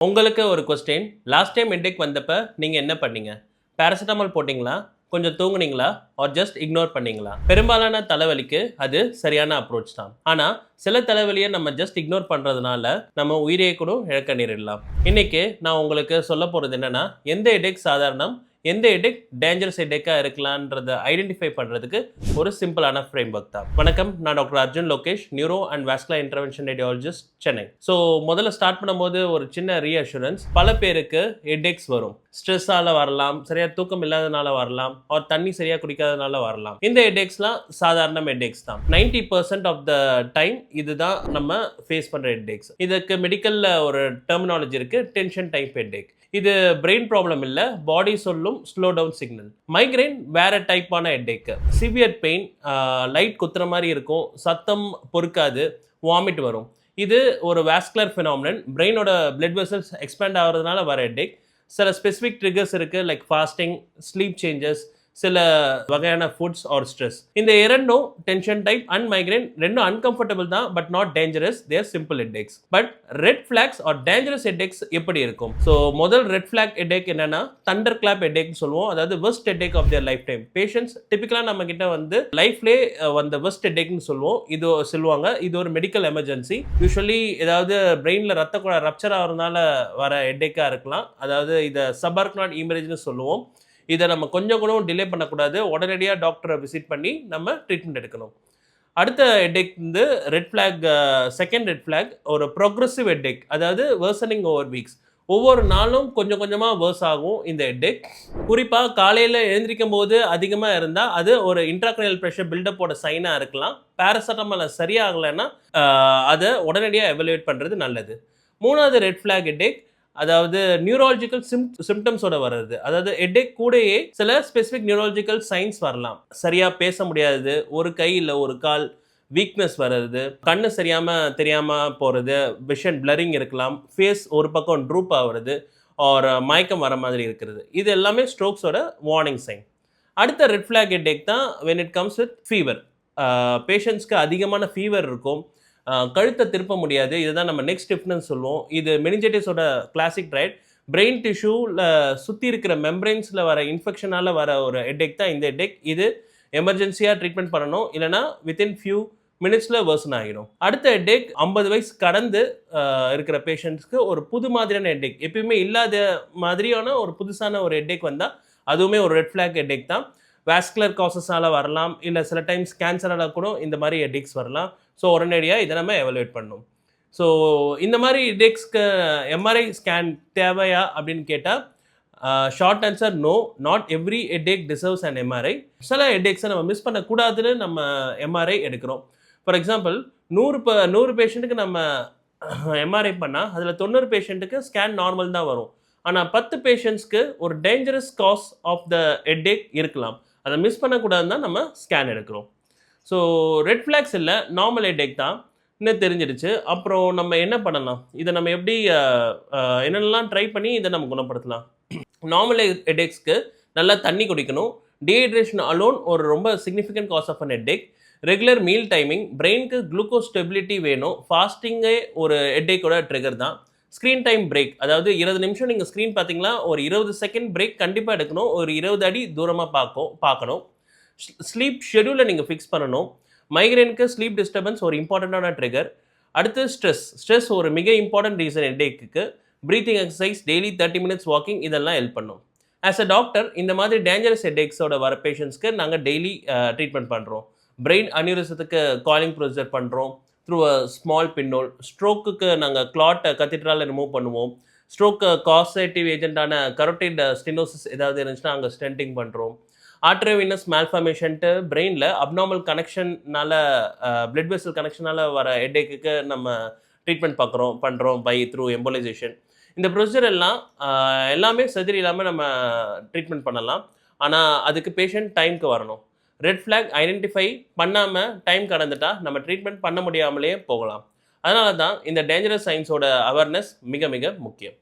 உங்களுக்கு ஒரு question. Last time headache வந்தப்ப நீங்க என்ன பண்ணீங்க? பேராசிட்டமால் போட்டீங்களா? கொஞ்சம் தூங்குனீங்களா? ஆர் ஜஸ்ட் இக்னோர் பண்ணீங்களா? பெரும்பாலான தலைவலிக்கு அது சரியான அப்ரோச் தான். ஆனா, சில தலைவலிய நம்ம ஜஸ்ட் இக்னோர் பண்றதுனால நம்ம உயிரையே கூட இழக்க நேரிடலாம். இன்னைக்கு நான் உங்களுக்கு சொல்லப் போறது என்னன்னா, எந்த ஹெட்டேக் சாதாரணம், எந்த ஹெட்டேக் டேஞ்சரஸ் ஹெட்டேக்கா இருக்கலாம்ன்றத ஐடென்டிஃபை பண்றதுக்கு ஒரு சிம்பிளான ஃப்ரேம்வொர்க் தான். வணக்கம், நான் doctor Arjun Lokesh, neuro and vascular intervention radiologist, Chennai. So முதல்ல ஸ்டார்ட் பண்ணும்போது ஒரு சின்ன ரீஅஷூரன்ஸ். பல பேருக்கு ஹெட்டேக்ஸ் வரும். ஸ்ட்ரெஸ்ஸால வரலாம், சரியா தூக்கம் இல்லாதனால வரலாம், ஆர் தண்ணி சரியா குடிக்காதனால வரலாம். இந்த ஹெட்டேக்ஸ்லாம் சாதாரண ஹெட்டேக்ஸ் தான். 90% ஆஃப் த டைம் இதுதான் நம்ம ஃபேஸ் பண்ற ஹெட்டேக்ஸ். இதுக்கு மெடிக்கல்ல ஒரு டெர்மினாலஜி இருக்கு, டென்ஷன் டைப் ஹெட்டேக். இது பிரெயின் ப்ராப்ளம் இல்ல, பாடி சொல்லும் ஸ்லோ டவுன் சிக்னல். மைக்ரைன் வேற டைப்பான ஹெட்டேக். சிவியர் பெயின், லைட் குத்துற மாதிரி இருக்கும், சத்தம் பொறுக்காது, வாமிட் வரும். இது ஒரு வாஸ்குலர் ஃபினாமினன். பிரெயினோட பிளட் வெசல்ஸ் எக்ஸ்பேண்ட் ஆகிறதுனால வர ஹெட்டேக். சில ஸ்பெசிஃபிக் ட்ரிகர்ஸ் இருக்கு, லைக் ஃபாஸ்டிங், ஸ்லீப் சேஞ்சஸ், சில வகையான ஃபுட்ஸ் ஆர் ஸ்ட்ரெஸ். இந்த இரண்டும் டென்ஷன் டைப் அண்ட் மைக்ரைன் ரெண்டும் அன்கம்ஃபர்டபுள் தான், but not dangerous. They're simple headaches. But red flags or dangerous headaches எப்படி இருக்கும்? ஸோ முதல் ரெட் ஃபிளாக் ஹெட்டேக் என்னன்னா தண்டர் கிளாப் ஹெட்டேக் சொல்லுவோம். அதாவது worst headache of their lifetime. Patients டிபிக்கலா நம்ம கிட்ட வந்து லைஃப்லே வந்த வெஸ்ட் ஹெட்டேக்னு சொல்லுவோம். இது சொல்லுவாங்க, இது ஒரு மெடிக்கல் எமர்ஜென்சி. யூஸ்வலி ஏதாவது பிரெயின்ல ரத்த குழாய் ரப்சர் ஆகிறதுனால வர ஹெட்டேக்கா இருக்கலாம். அதாவது இதை சபார்க்னாட் ஹெமரேஜ்னு சொல்லுவோம். இதை நம்ம கொஞ்சம் கூட டிலே பண்ணக்கூடாது. உடனடியாக டாக்டரை விசிட் பண்ணி நம்ம ட்ரீட்மெண்ட் எடுக்கணும். அடுத்த ஹெட்டேக் வந்து red flag. Second red flag ஒரு ப்ரோக்ரஸிவ் ஹெட்டேக், அதாவது வேர்சனிங் ஓவர் வீக்ஸ். ஒவ்வொரு நாளும் கொஞ்சம் கொஞ்சமாக வேர்ஸ் ஆகும் இந்த ஹெட்டேக். குறிப்பாக காலையில் எழுந்திரிக்கும் போது அதிகமாக இருந்தால் அது ஒரு இன்ட்ராக்ரனியல் ப்ரெஷர் பில்டப்போட சைனாக இருக்கலாம். பேராசிட்டமால் சரியாகலைன்னா அதை உடனடியாக எவலுவேட் பண்ணுறது நல்லது. மூணாவது ரெட் ஃபிளாக் ஹெட்டேக், அதாவது நியூராலஜிக்கல் சிம்டம்ஸோட வர்றது. அதாவது ஹெட்டேக் கூடயே சில ஸ்பெசிஃபிக் நியூராலஜிக்கல் சைன்ஸ் வரலாம். சரியா பேச முடியாது, ஒரு கை இல்லை ஒரு கால் வீக்னஸ் வர்றது, கண்ணு தெரியாம போகிறது, விஷன் பிளரிங் இருக்கலாம், ஃபேஸ் ஒரு பக்கம் ட்ரூப் ஆகுறது, ஒரு மயக்கம் வர மாதிரி இருக்கிறது. இது எல்லாமே ஸ்ட்ரோக்ஸோட வார்னிங் சைன். அடுத்த ரெட் ஃபிளாக் ஹெட்டேக் தான் when it comes with fever. பேஷண்ட்ஸ்க்கு அதிகமான ஃபீவர் இருக்கும், கழுத்தை திருப்ப முடியாது. இதுதான் நம்ம நெக் ஸ்டிஃப்னஸ் சொல்லுவோம். இது மெனிஞ்சைட்டிஸோட கிளாசிக் ரைட். பிரெயின் டிஷ்யூவில் சுற்றி இருக்கிற மெம்பரைன்ஸில் வர இன்ஃபெக்ஷனால் வர ஒரு ஹெட்டேக் தான் இந்த ஹெட்டேக். இது எமர்ஜென்சியாக ட்ரீட்மெண்ட் பண்ணணும், இல்லைனா வித்தின் ஃபியூ மினிட்ஸில் வேர்சன் ஆகிடும். அடுத்த ஹெட்டேக் 50 வயசு கடந்து இருக்கிற பேஷண்ட்ஸ்க்கு ஒரு புது மாதிரியான ஹெட்டேக், எப்பயுமே இல்லாத மாதிரியான ஒரு புதுசான ஒரு ஹெட்டேக் வந்தால் அதுவுமே ஒரு ரெட் ஃபிளாக் ஹெட்டேக் தான். வாஸ்குலர் காசஸால் வரலாம், இல்லை சில டைம்ஸ் கேன்சரால் கூட இந்த மாதிரி ஹெட்டேக்ஸ் வரலாம். ஸோ உடனடியாக இதை நம்ம எவலுவேட் பண்ணணும். ஸோ இந்த மாதிரி ஹெட்டேக்ஸ்க்கு எம்ஆர்ஐ ஸ்கேன் தேவையா அப்படின்னு கேட்டால் short answer no. Not every headache deserves and MRI. சில ஹெட்டேக்ஸை நம்ம மிஸ் பண்ணக்கூடாதுன்னு நம்ம எம்ஆர்ஐ எடுக்கிறோம். ஃபார் எக்ஸாம்பிள் 100 பேஷண்ட்டுக்கு நம்ம எம்ஆர்ஐ பண்ணால் அதில் 90 பேஷண்ட்டுக்கு ஸ்கேன் நார்மல் தான் வரும். ஆனால் 10 பேஷண்ட்ஸ்க்கு ஒரு dangerous cause of the headache இருக்கலாம். அதை மிஸ் பண்ணக்கூடாதுன்னு தான் நம்ம ஸ்கேன் எடுக்கிறோம். ஸோ ரெட் ஃபிளாக்ஸ் இல்லை, நார்மல் ஹெட்டேக் தான் இன்னும் தெரிஞ்சிடுச்சு. அப்புறம் நம்ம என்ன பண்ணலாம், இதை நம்ம எப்படி என்னென்னலாம் ட்ரை பண்ணி இதை நம்ம குணப்படுத்தலாம்? நார்மல் ஹெட்டேக்ஸ்க்கு நல்லா தண்ணி குடிக்கணும். டீஹைட்ரேஷன் அலோன் ஒரு ரொம்ப significant cause of an headache. Regular meal timing, பிரெயினுக்கு குளுக்கோஸ் ஸ்டெபிலிட்டி வேணும். ஃபாஸ்டிங்கே ஒரு ஹெட்டேக்கோட ட்ரிகர் தான். ஸ்க்ரீன் டைம் பிரேக், அதாவது 20 நிமிஷம் நீங்கள் ஸ்க்ரீன் பார்த்தீங்களா, ஒரு 20 செகண்ட் பிரேக் கண்டிப்பாக எடுக்கணும். ஒரு 20 அடி தூரமாக பார்க்கணும். ஸ்லீப் ஷெடியூலை நீங்கள் ஃபிக்ஸ் பண்ணணும். மைக்ரைனுக்கு ஸ்லீப் டிஸ்டர்பன்ஸ் ஒரு இம்பார்ட்டண்ட்டான ட்ரிகர். அடுத்து ஸ்ட்ரெஸ் ஒரு மிக இம்பார்ட்டன்ட் ரீசன் ஹெட்டேக்கு. Breathing exercise, daily 30 minutes walking, இதெல்லாம் ஹெல்ப் பண்ணும். ஆஸ் அ டாக்டர் இந்த மாதிரி டேஞ்சரஸ் ஹெட்டேக்ஸோட வர பேஷண்ட்ஸ்க்கு நாங்கள் டெய்லி ட்ரீட்மெண்ட் பண்ணுறோம். பிரெயின் அனியூரிசத்துக்கு காலிங் ப்ரொசீஜர் பண்ணுறோம் த்ரூ அ ஸ்மால் பின்னோல். ஸ்ட்ரோக்குக்கு நாங்கள் கிளாட்டை கத்தீட்ரால் ரிமூவ் பண்ணுவோம். ஸ்ட்ரோக்கு காசேட்டிவ் ஏஜென்ட்டான கரோட்டிட் ஸ்டெனோசிஸ் ஏதாவது இருந்துச்சுன்னா அங்கே ஸ்டென்டிங் பண்ணுறோம். ஆர்ட்ரோவினஸ் மால்ஃபார்மேஷன்ட்டு பிரெயினில் அப்நார்மல் கனெக்ஷனால், பிளட் வெசல் கனெக்ஷனால் வர ஹெட்டேக்கு நம்ம ட்ரீட்மெண்ட் பண்ணுறோம் பை த்ரூ எம்போலைசேஷன். இந்த ப்ரொசீஜர் எல்லாமே சர்ஜரி இல்லாமல் நம்ம ட்ரீட்மெண்ட் பண்ணலாம். ஆனால் அதுக்கு பேஷண்ட் டைமுக்கு வரணும். ரெட் ஃபிளாக் ஐடென்டிஃபை பண்ணாமல் டைம் கடந்துட்டா நம்ம ட்ரீட்மெண்ட் பண்ண முடியாமலே போகலாம். அதனால தான் இந்த டேஞ்சரஸ் சைன்ஸோட அவேர்னஸ் மிக மிக முக்கியம்.